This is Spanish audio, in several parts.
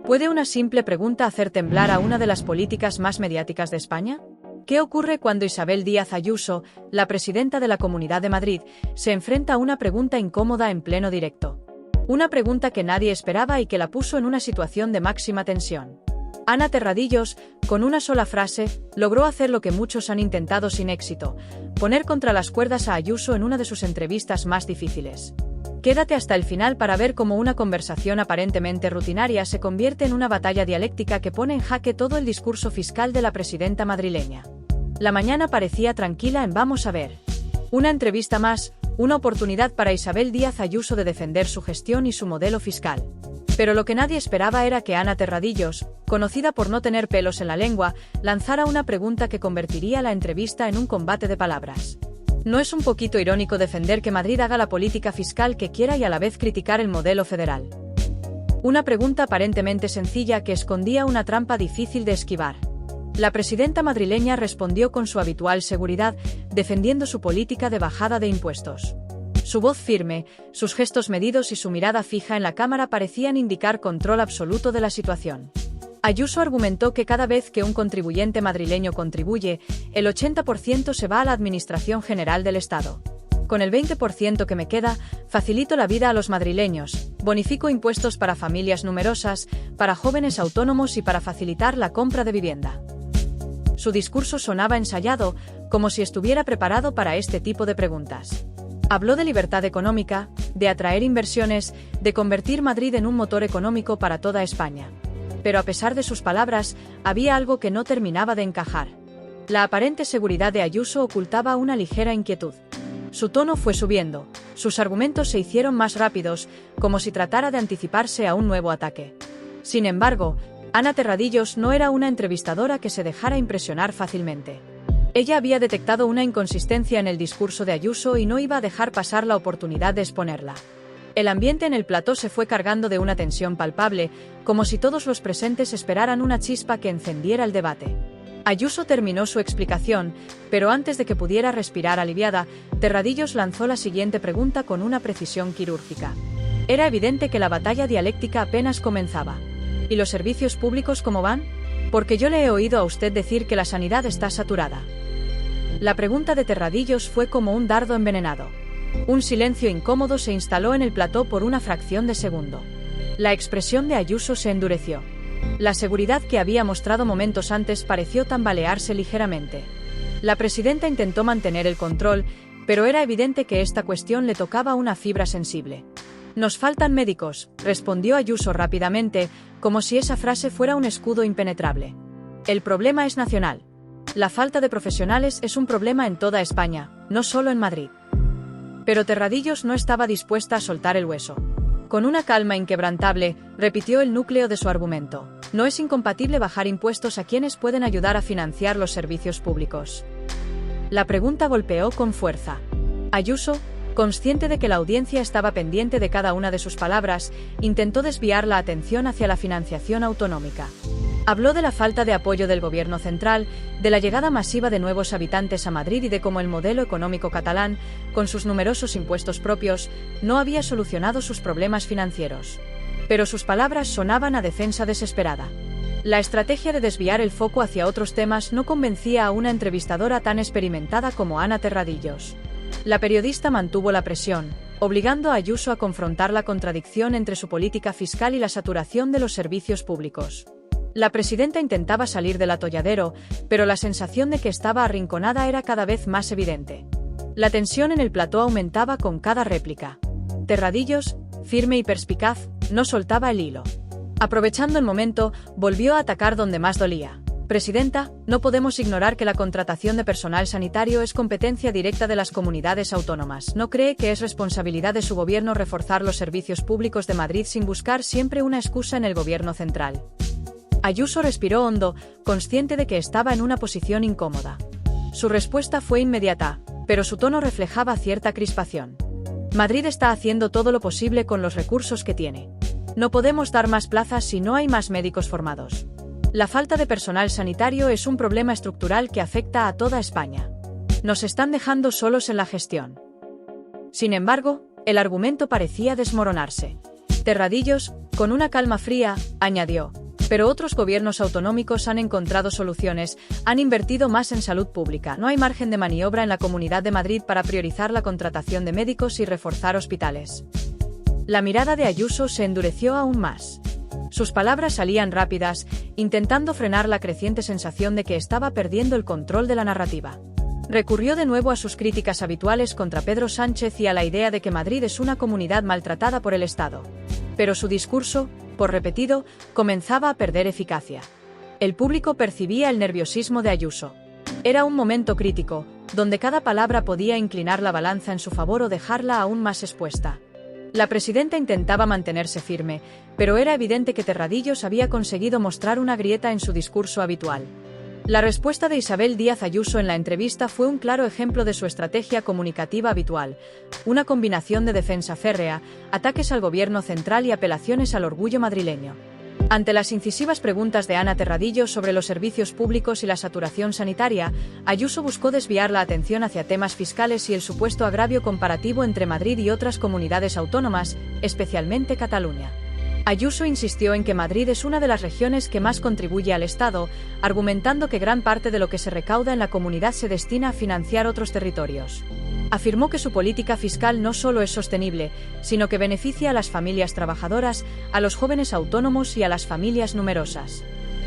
¿Puede una simple pregunta hacer temblar a una de las políticas más mediáticas de España? ¿Qué ocurre cuando Isabel Díaz Ayuso, la presidenta de la Comunidad de Madrid, se enfrenta a una pregunta incómoda en pleno directo? Una pregunta que nadie esperaba y que la puso en una situación de máxima tensión. Ana Terradillos, con una sola frase, logró hacer lo que muchos han intentado sin éxito: poner contra las cuerdas a Ayuso en una de sus entrevistas más difíciles. Quédate hasta el final para ver cómo una conversación aparentemente rutinaria se convierte en una batalla dialéctica que pone en jaque todo el discurso fiscal de la presidenta madrileña. La mañana parecía tranquila en Vamos a ver. Una entrevista más, una oportunidad para Isabel Díaz Ayuso de defender su gestión y su modelo fiscal. Pero lo que nadie esperaba era que Ana Terradillos, conocida por no tener pelos en la lengua, lanzara una pregunta que convertiría la entrevista en un combate de palabras. ¿No es un poquito irónico defender que Madrid haga la política fiscal que quiera y a la vez criticar el modelo federal? Una pregunta aparentemente sencilla que escondía una trampa difícil de esquivar. La presidenta madrileña respondió con su habitual seguridad, defendiendo su política de bajada de impuestos. Su voz firme, sus gestos medidos y su mirada fija en la cámara parecían indicar control absoluto de la situación. Ayuso argumentó que cada vez que un contribuyente madrileño contribuye, el 80% se va a la Administración General del Estado. Con el 20% que me queda, facilito la vida a los madrileños, bonifico impuestos para familias numerosas, para jóvenes autónomos y para facilitar la compra de vivienda. Su discurso sonaba ensayado, como si estuviera preparado para este tipo de preguntas. Habló de libertad económica, de atraer inversiones, de convertir Madrid en un motor económico para toda España. Pero a pesar de sus palabras, había algo que no terminaba de encajar. La aparente seguridad de Ayuso ocultaba una ligera inquietud. Su tono fue subiendo, sus argumentos se hicieron más rápidos, como si tratara de anticiparse a un nuevo ataque. Sin embargo, Ana Terradillos no era una entrevistadora que se dejara impresionar fácilmente. Ella había detectado una inconsistencia en el discurso de Ayuso y no iba a dejar pasar la oportunidad de exponerla. El ambiente en el plató se fue cargando de una tensión palpable, como si todos los presentes esperaran una chispa que encendiera el debate. Ayuso terminó su explicación, pero antes de que pudiera respirar aliviada, Terradillos lanzó la siguiente pregunta con una precisión quirúrgica. Era evidente que la batalla dialéctica apenas comenzaba. ¿Y los servicios públicos cómo van? Porque yo le he oído a usted decir que la sanidad está saturada. La pregunta de Terradillos fue como un dardo envenenado. Un silencio incómodo se instaló en el plató por una fracción de segundo. La expresión de Ayuso se endureció. La seguridad que había mostrado momentos antes pareció tambalearse ligeramente. La presidenta intentó mantener el control, pero era evidente que esta cuestión le tocaba una fibra sensible. Nos faltan médicos, respondió Ayuso rápidamente, como si esa frase fuera un escudo impenetrable. El problema es nacional. La falta de profesionales es un problema en toda España, no solo en Madrid. Pero Terradillos no estaba dispuesta a soltar el hueso. Con una calma inquebrantable, repitió el núcleo de su argumento. No es incompatible bajar impuestos a quienes pueden ayudar a financiar los servicios públicos. La pregunta golpeó con fuerza. Ayuso, consciente de que la audiencia estaba pendiente de cada una de sus palabras, intentó desviar la atención hacia la financiación autonómica. Habló de la falta de apoyo del gobierno central, de la llegada masiva de nuevos habitantes a Madrid y de cómo el modelo económico catalán, con sus numerosos impuestos propios, no había solucionado sus problemas financieros. Pero sus palabras sonaban a defensa desesperada. La estrategia de desviar el foco hacia otros temas no convencía a una entrevistadora tan experimentada como Ana Terradillos. La periodista mantuvo la presión, obligando a Ayuso a confrontar la contradicción entre su política fiscal y la saturación de los servicios públicos. La presidenta intentaba salir del atolladero, pero la sensación de que estaba arrinconada era cada vez más evidente. La tensión en el plató aumentaba con cada réplica. Terradillos, firme y perspicaz, no soltaba el hilo. Aprovechando el momento, volvió a atacar donde más dolía. Presidenta, no podemos ignorar que la contratación de personal sanitario es competencia directa de las comunidades autónomas. ¿No cree que es responsabilidad de su gobierno reforzar los servicios públicos de Madrid sin buscar siempre una excusa en el gobierno central? Ayuso respiró hondo, consciente de que estaba en una posición incómoda. Su respuesta fue inmediata, pero su tono reflejaba cierta crispación. Madrid está haciendo todo lo posible con los recursos que tiene. No podemos dar más plazas si no hay más médicos formados. La falta de personal sanitario es un problema estructural que afecta a toda España. Nos están dejando solos en la gestión. Sin embargo, el argumento parecía desmoronarse. Terradillos, con una calma fría, añadió: pero otros gobiernos autonómicos han encontrado soluciones, han invertido más en salud pública. No hay margen de maniobra en la Comunidad de Madrid para priorizar la contratación de médicos y reforzar hospitales. La mirada de Ayuso se endureció aún más. Sus palabras salían rápidas, intentando frenar la creciente sensación de que estaba perdiendo el control de la narrativa. Recurrió de nuevo a sus críticas habituales contra Pedro Sánchez y a la idea de que Madrid es una comunidad maltratada por el Estado. Pero su discurso, por repetido, comenzaba a perder eficacia. El público percibía el nerviosismo de Ayuso. Era un momento crítico, donde cada palabra podía inclinar la balanza en su favor o dejarla aún más expuesta. La presidenta intentaba mantenerse firme, pero era evidente que Terradillos había conseguido mostrar una grieta en su discurso habitual. La respuesta de Isabel Díaz Ayuso en la entrevista fue un claro ejemplo de su estrategia comunicativa habitual, una combinación de defensa férrea, ataques al gobierno central y apelaciones al orgullo madrileño. Ante las incisivas preguntas de Ana Terradillos sobre los servicios públicos y la saturación sanitaria, Ayuso buscó desviar la atención hacia temas fiscales y el supuesto agravio comparativo entre Madrid y otras comunidades autónomas, especialmente Cataluña. Ayuso insistió en que Madrid es una de las regiones que más contribuye al Estado, argumentando que gran parte de lo que se recauda en la comunidad se destina a financiar otros territorios. Afirmó que su política fiscal no solo es sostenible, sino que beneficia a las familias trabajadoras, a los jóvenes autónomos y a las familias numerosas.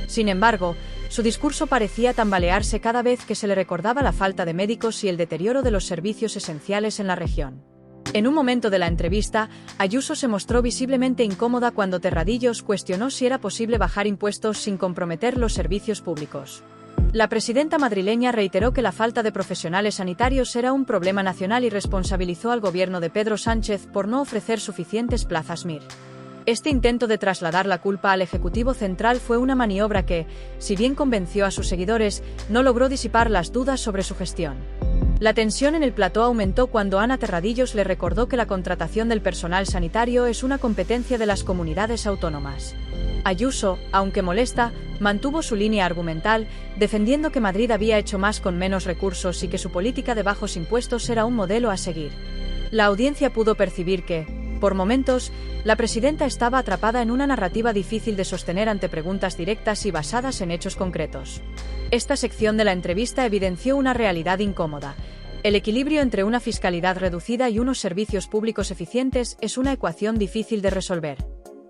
Sin embargo, su discurso parecía tambalearse cada vez que se le recordaba la falta de médicos y el deterioro de los servicios esenciales en la región. En un momento de la entrevista, Ayuso se mostró visiblemente incómoda cuando Terradillos cuestionó si era posible bajar impuestos sin comprometer los servicios públicos. La presidenta madrileña reiteró que la falta de profesionales sanitarios era un problema nacional y responsabilizó al gobierno de Pedro Sánchez por no ofrecer suficientes plazas MIR. Este intento de trasladar la culpa al Ejecutivo Central fue una maniobra que, si bien convenció a sus seguidores, no logró disipar las dudas sobre su gestión. La tensión en el plató aumentó cuando Ana Terradillos le recordó que la contratación del personal sanitario es una competencia de las comunidades autónomas. Ayuso, aunque molesta, mantuvo su línea argumental, defendiendo que Madrid había hecho más con menos recursos y que su política de bajos impuestos era un modelo a seguir. La audiencia pudo percibir que, por momentos, la presidenta estaba atrapada en una narrativa difícil de sostener ante preguntas directas y basadas en hechos concretos. Esta sección de la entrevista evidenció una realidad incómoda. El equilibrio entre una fiscalidad reducida y unos servicios públicos eficientes es una ecuación difícil de resolver.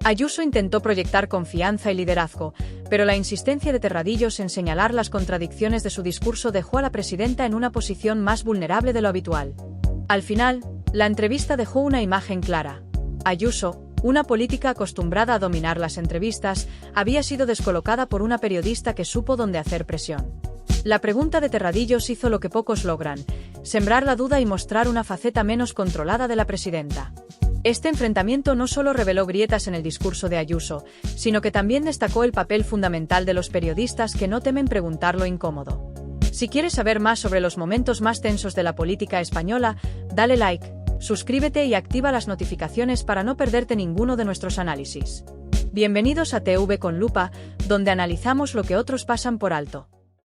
Ayuso intentó proyectar confianza y liderazgo, pero la insistencia de Terradillos en señalar las contradicciones de su discurso dejó a la presidenta en una posición más vulnerable de lo habitual. Al final, la entrevista dejó una imagen clara. Ayuso, una política acostumbrada a dominar las entrevistas, había sido descolocada por una periodista que supo dónde hacer presión. La pregunta de Terradillos hizo lo que pocos logran: sembrar la duda y mostrar una faceta menos controlada de la presidenta. Este enfrentamiento no solo reveló grietas en el discurso de Ayuso, sino que también destacó el papel fundamental de los periodistas que no temen preguntar lo incómodo. Si quieres saber más sobre los momentos más tensos de la política española, dale like, suscríbete y activa las notificaciones para no perderte ninguno de nuestros análisis. Bienvenidos a TV con Lupa, donde analizamos lo que otros pasan por alto.